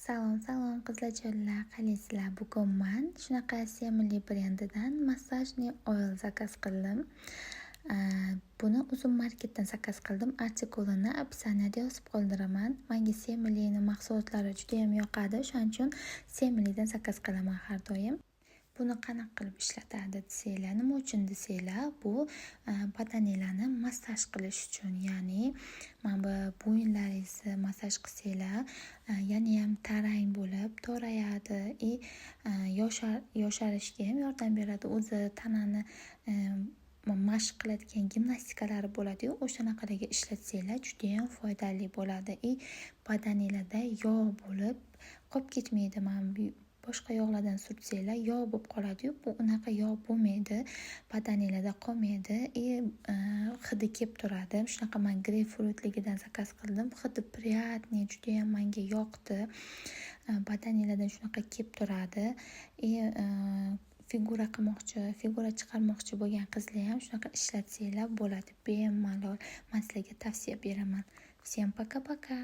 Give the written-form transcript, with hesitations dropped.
Salom qizlarchalar, qalaysizlar? Bugun men shunaqa Semli brendidan massajniy oil zakaz qildim. Buni Uzum marketdan zakaz qildim. Artikulini opsioniyada yozib qoldiraman. Menga Semlining mahsulotlari juda ham yoqadi. Shuning uchun Semlidan zakaz qilaman har doim. Buni qanaqa qilib ishlatadi desanglar, nima uchun desanglar, bu badaninglarni massaj qilish uchun, ya'ni mana bu bo'yinlaringizni massaj qilsanglar, yana ham tarang bo'lib torayadi yosharishga ham yordam beradi. O'zi tanani mashq qiladigan gimnastikalari bo'ladi-yu, o'shanaqalarga ishlatsanglar juda ham foydali bo'ladi. Badaninglarda yog' bo'lib qolib ketmaydi. Mana boshqa yog'lardan surtsanglar yog' bo'lib qoladi-yu, bu unaqa yog' bo'lmaydi, badaninglarda qolmaydi, hidi kelib turadi. Shunaqa men greypfrutligidan zakaz qildim. Hidi приятный, juda ham menga yoqdi. Badaninglardan shunaqa kelib turadi. Figura chiqarmoqchi bo'lgan qizlar ham shunaqa ishlatsanglar bo'ladi. Bemalol men sizlarga tavsiya beraman. Всем пока-пока.